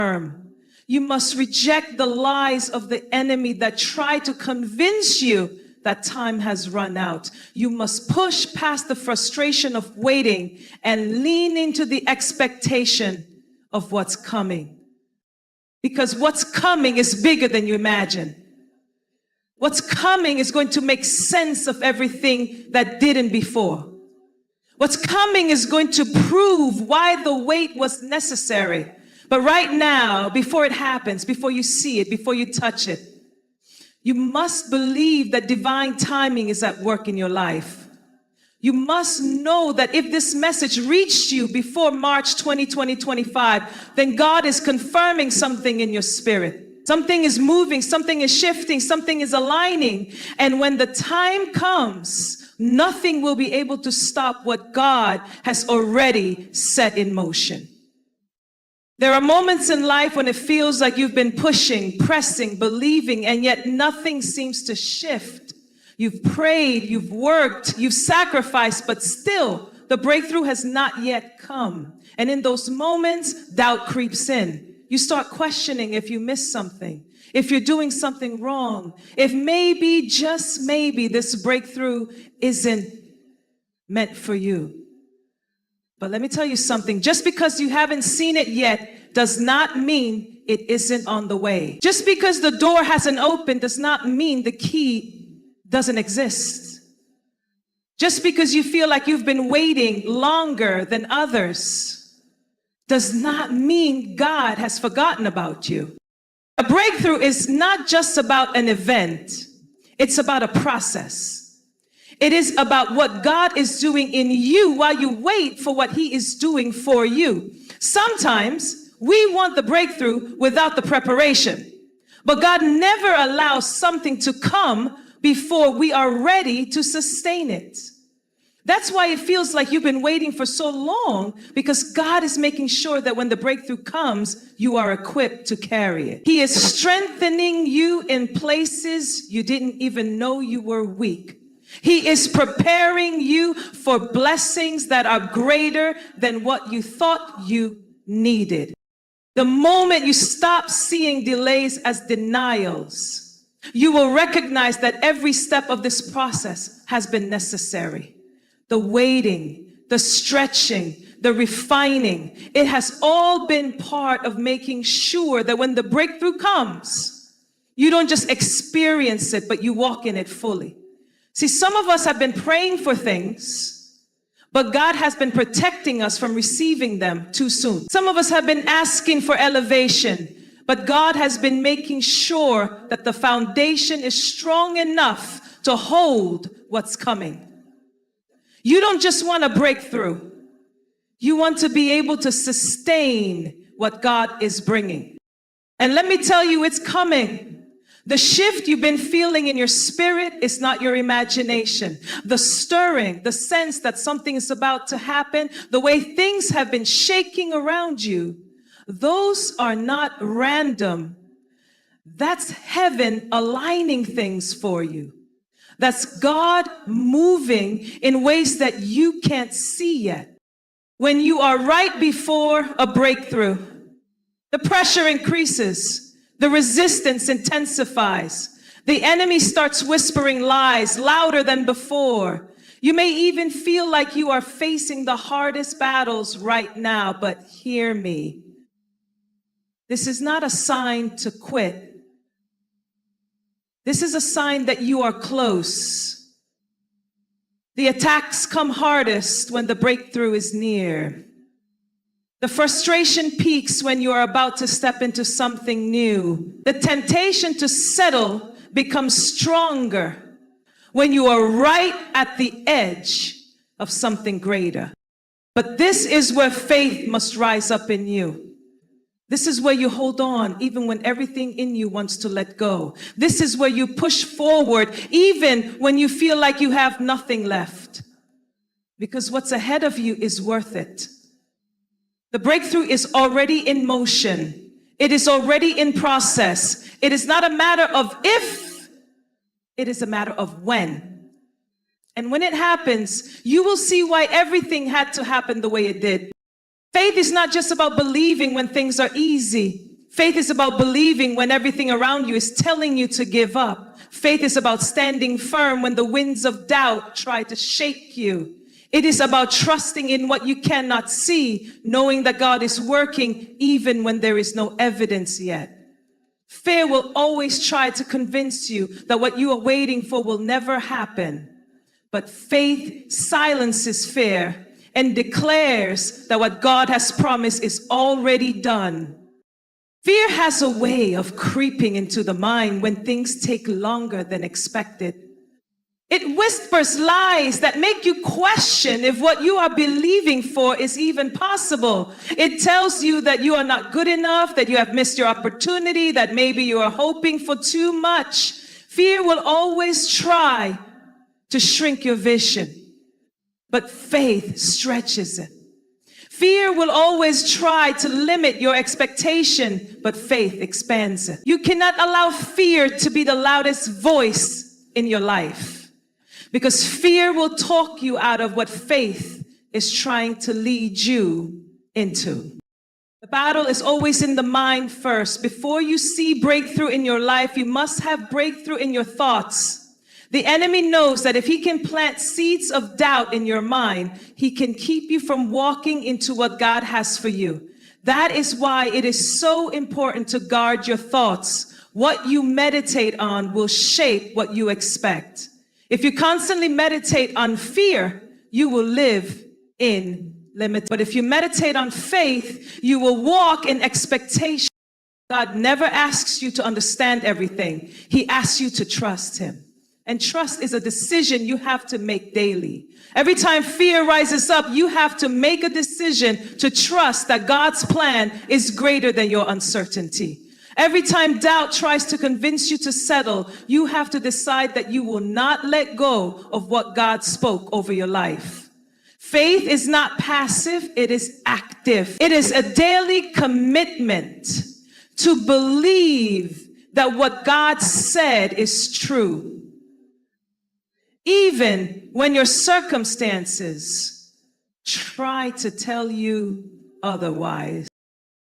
firm. You must reject the lies of the enemy that try to convince you that time has run out. You must push past the frustration of waiting and lean into the expectation of what's coming. Because what's coming is bigger than you imagine. What's coming is going to make sense of everything that didn't before. What's coming is going to prove why the wait was necessary. But right now, before it happens, before you see it, before you touch it, you must believe that divine timing is at work in your life. You must know that if this message reached you before March 2025, then God is confirming something in your spirit. Something is moving, something is shifting, something is aligning. And when the time comes, nothing will be able to stop what God has already set in motion. There are moments in life when it feels like you've been pushing, pressing, believing, and yet nothing seems to shift. You've prayed, you've worked, you've sacrificed, but still the breakthrough has not yet come. And in those moments, doubt creeps in. You start questioning if you missed something, if you're doing something wrong, if maybe, just maybe, this breakthrough isn't meant for you. But let me tell you something. Just because you haven't seen it yet does not mean it isn't on the way. Just because the door hasn't opened does not mean the key doesn't exist. Just because you feel like you've been waiting longer than others does not mean God has forgotten about you. A breakthrough is not just about an event. It's about a process. It is about what God is doing in you while you wait for what He is doing for you. Sometimes we want the breakthrough without the preparation, but God never allows something to come before we are ready to sustain it. That's why it feels like you've been waiting for so long, because God is making sure that when the breakthrough comes, you are equipped to carry it. He is strengthening you in places you didn't even know you were weak. He is preparing you for blessings that are greater than what you thought you needed. The moment you stop seeing delays as denials, you will recognize that every step of this process has been necessary. The waiting, the stretching, the refining, it has all been part of making sure that when the breakthrough comes, you don't just experience it, but you walk in it fully. See, some of us have been praying for things, but God has been protecting us from receiving them too soon. Some of us have been asking for elevation, but God has been making sure that the foundation is strong enough to hold what's coming. You don't just want a breakthrough. You want to be able to sustain what God is bringing. And let me tell you, it's coming. The shift you've been feeling in your spirit is not your imagination. The stirring, the sense that something is about to happen, the way things have been shaking around you, those are not random. That's heaven aligning things for you. That's God moving in ways that you can't see yet. When you are right before a breakthrough, the pressure increases, the resistance intensifies, the enemy starts whispering lies louder than before. You may even feel like you are facing the hardest battles right now, but hear me. This is not a sign to quit. This is a sign that you are close. The attacks come hardest when the breakthrough is near. The frustration peaks when you are about to step into something new. The temptation to settle becomes stronger when you are right at the edge of something greater. But this is where faith must rise up in you. This is where you hold on even when everything in you wants to let go. This is where you push forward even when you feel like you have nothing left. Because what's ahead of you is worth it. The breakthrough is already in motion. It is already in process. It is not a matter of if, it is a matter of when. And when it happens, you will see why everything had to happen the way it did. Faith is not just about believing when things are easy. Faith is about believing when everything around you is telling you to give up. Faith is about standing firm when the winds of doubt try to shake you. It is about trusting in what you cannot see, knowing that God is working even when there is no evidence yet. Fear will always try to convince you that what you are waiting for will never happen. But faith silences fear and declares that what God has promised is already done. Fear has a way of creeping into the mind when things take longer than expected. It whispers lies that make you question if what you are believing for is even possible. It tells you that you are not good enough, that you have missed your opportunity, that maybe you are hoping for too much. Fear will always try to shrink your vision, but faith stretches it. Fear will always try to limit your expectation, but faith expands it. You cannot allow fear to be the loudest voice in your life, because fear will talk you out of what faith is trying to lead you into. The battle is always in the mind first. Before you see breakthrough in your life, you must have breakthrough in your thoughts. The enemy knows that if he can plant seeds of doubt in your mind, he can keep you from walking into what God has for you. That is why it is so important to guard your thoughts. What you meditate on will shape what you expect. If you constantly meditate on fear, you will live in limits. But if you meditate on faith, you will walk in expectation. God never asks you to understand everything. He asks you to trust him. And trust is a decision you have to make daily. Every time fear rises up, you have to make a decision to trust that God's plan is greater than your uncertainty. Every time doubt tries to convince you to settle, you have to decide that you will not let go of what God spoke over your life. Faith is not passive, it is active. It is a daily commitment to believe that what God said is true, even when your circumstances try to tell you otherwise.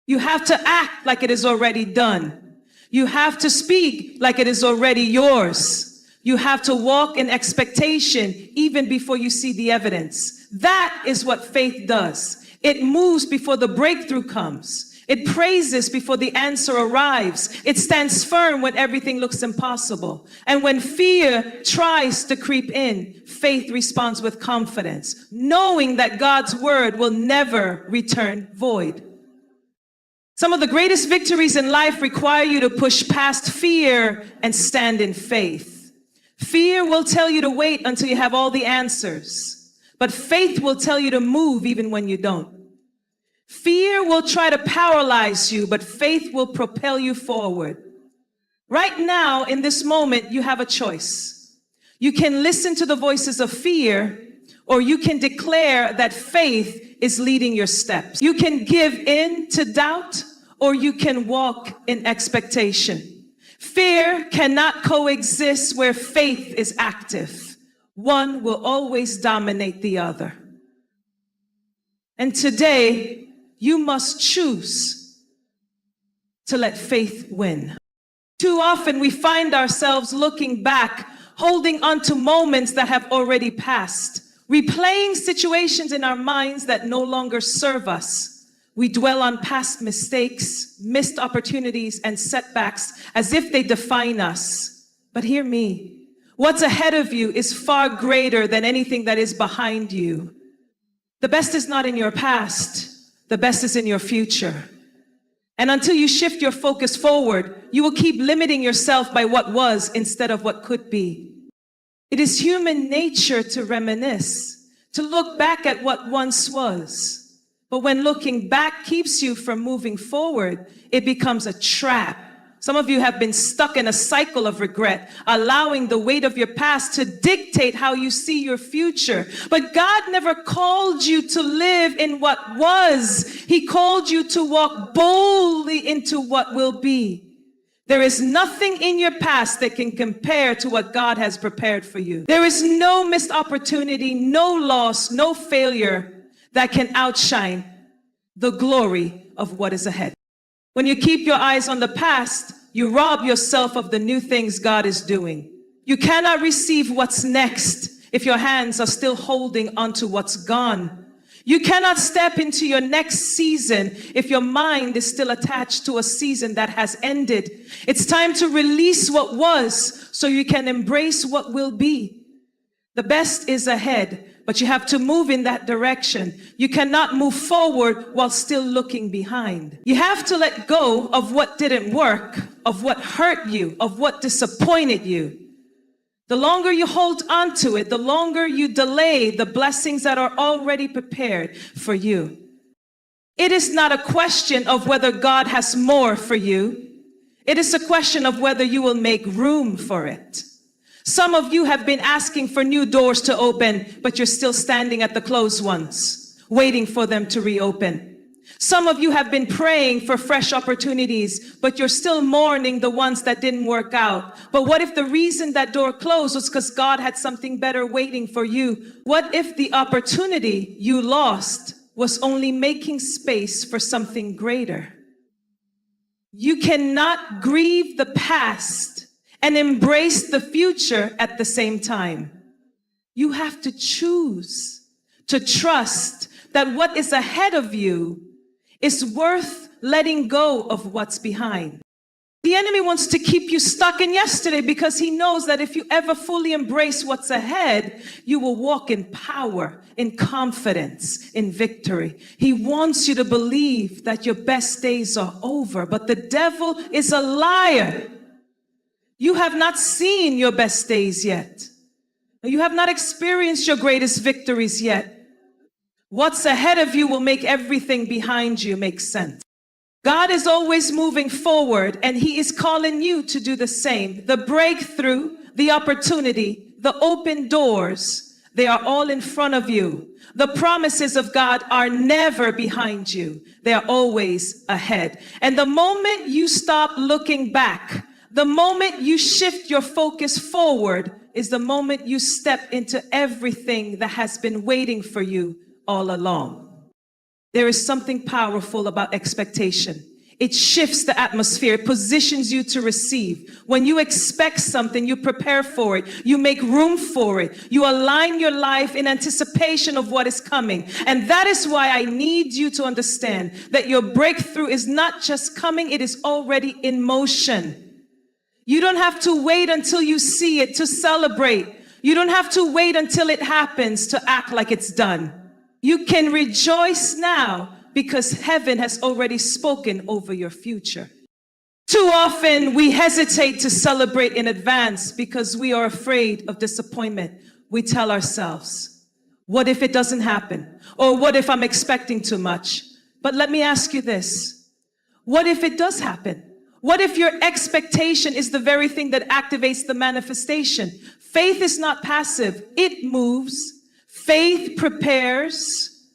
You have to act like it is already done. You have to speak like it is already yours. You have to walk in expectation even before you see the evidence. That is what faith does. It moves before the breakthrough comes. It praises before the answer arrives. It stands firm when everything looks impossible. And when fear tries to creep in, faith responds with confidence, knowing that God's word will never return void. Some of the greatest victories in life require you to push past fear and stand in faith. Fear will tell you to wait until you have all the answers, but faith will tell you to move even when you don't. Fear will try to paralyze you, but faith will propel you forward. Right now, in this moment, you have a choice. You can listen to the voices of fear, or you can declare that faith is leading your steps. You can give in to doubt, or you can walk in expectation. Fear cannot coexist where faith is active. One will always dominate the other. And today, you must choose to let faith win. Too often we find ourselves looking back, holding on to moments that have already passed, replaying situations in our minds that no longer serve us. We dwell on past mistakes, missed opportunities, and setbacks as if they define us. But hear me, what's ahead of you is far greater than anything that is behind you. The best is not in your past. The best is in your future. And until you shift your focus forward, you will keep limiting yourself by what was instead of what could be. It is human nature to reminisce, to look back at what once was. But when looking back keeps you from moving forward, it becomes a trap. Some of you have been stuck in a cycle of regret, allowing the weight of your past to dictate how you see your future. But God never called you to live in what was. He called you to walk boldly into what will be. There is nothing in your past that can compare to what God has prepared for you. There is no missed opportunity, no loss, no failure that can outshine the glory of what is ahead. When you keep your eyes on the past, you rob yourself of the new things God is doing. You cannot receive what's next if your hands are still holding onto what's gone. You cannot step into your next season if your mind is still attached to a season that has ended. It's time to release what was so you can embrace what will be. The best is ahead, but you have to move in that direction. You cannot move forward while still looking behind. You have to let go of what didn't work, of what hurt you, of what disappointed you. The longer you hold on to it, the longer you delay the blessings that are already prepared for you. It is not a question of whether God has more for you. It is a question of whether you will make room for it. Some of you have been asking for new doors to open, but you're still standing at the closed ones, waiting for them to reopen. Some of you have been praying for fresh opportunities, but you're still mourning the ones that didn't work out. But what if the reason that door closed was because God had something better waiting for you? What if the opportunity you lost was only making space for something greater? You cannot grieve the past and embrace the future at the same time. You have to choose to trust that what is ahead of you is worth letting go of what's behind. The enemy wants to keep you stuck in yesterday because he knows that if you ever fully embrace what's ahead, you will walk in power, in confidence, in victory. He wants you to believe that your best days are over, but the devil is a liar. You have not seen your best days yet. You have not experienced your greatest victories yet. What's ahead of you will make everything behind you make sense. God is always moving forward, and he is calling you to do the same. The breakthrough, the opportunity, the open doors, they are all in front of you. The promises of God are never behind you. They are always ahead. And the moment you stop looking back, the moment you shift your focus forward, is the moment you step into everything that has been waiting for you all along. There is something powerful about expectation. It shifts the atmosphere. It positions you to receive. When you expect something, you prepare for it. You make room for it. You align your life in anticipation of what is coming. And that is why I need you to understand that your breakthrough is not just coming, it is already in motion. You don't have to wait until you see it to celebrate. You don't have to wait until it happens to act like it's done. You can rejoice now because heaven has already spoken over your future. Too often we hesitate to celebrate in advance because we are afraid of disappointment. We tell ourselves, what if it doesn't happen? Or what if I'm expecting too much? But let me ask you this. What if it does happen? What if your expectation is the very thing that activates the manifestation? Faith is not passive. It moves. Faith prepares,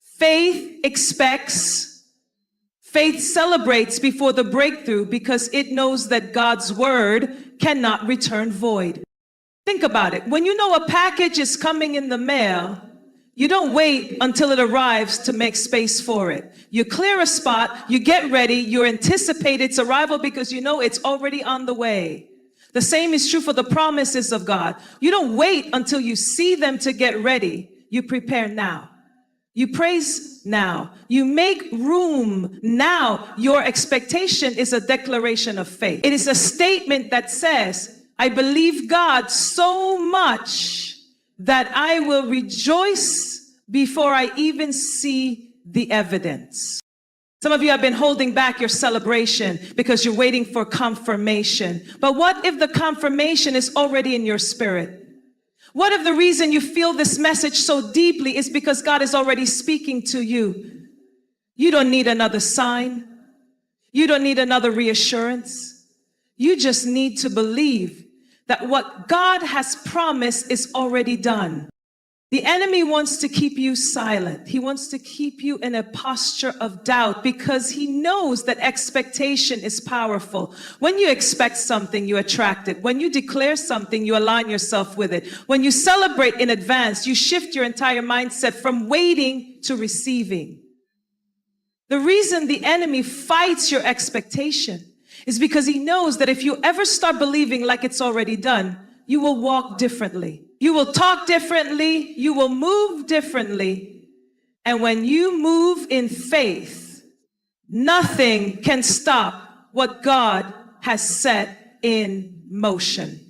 faith expects, faith celebrates before the breakthrough because it knows that God's word cannot return void. Think about it. When you know a package is coming in the mail, you don't wait until it arrives to make space for it. You clear a spot, you get ready, you anticipate its arrival because you know it's already on the way. The same is true for the promises of God. You don't wait until you see them to get ready. You prepare now. You praise now. You make room now. Your expectation is a declaration of faith. It is a statement that says, I believe God so much that I will rejoice before I even see the evidence. Some of you have been holding back your celebration because you're waiting for confirmation. But what if the confirmation is already in your spirit? What if the reason you feel this message so deeply is because God is already speaking to you? You don't need another sign. You don't need another reassurance. You just need to believe that what God has promised is already done. The enemy wants to keep you silent. He wants to keep you in a posture of doubt because he knows that expectation is powerful. When you expect something, you attract it. When you declare something, you align yourself with it. When you celebrate in advance, you shift your entire mindset from waiting to receiving. The reason the enemy fights your expectation is because he knows that if you ever start believing like it's already done, you will walk differently. You will talk differently. You will move differently. And when you move in faith, nothing can stop what God has set in motion.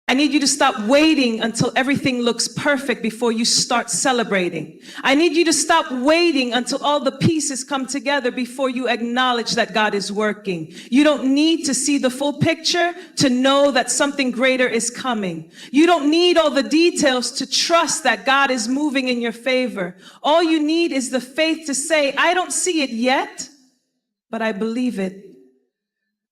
I need you to stop waiting until everything looks perfect before you start celebrating. I need you to stop waiting until all the pieces come together before you acknowledge that God is working. You don't need to see the full picture to know that something greater is coming. You don't need all the details to trust that God is moving in your favor. All you need is the faith to say, I don't see it yet, but I believe it.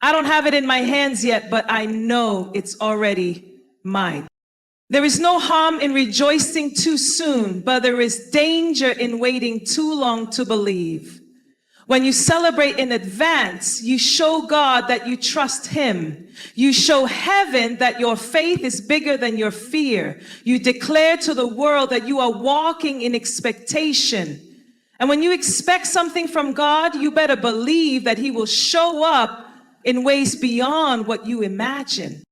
I don't have it in my hands yet, but I know it's already mine. There is no harm in rejoicing too soon, but there is danger in waiting too long to believe. When you celebrate in advance, you show God that you trust Him. You show heaven that your faith is bigger than your fear. You declare to the world that you are walking in expectation. And when you expect something from God, you better believe that He will show up in ways beyond what you imagine.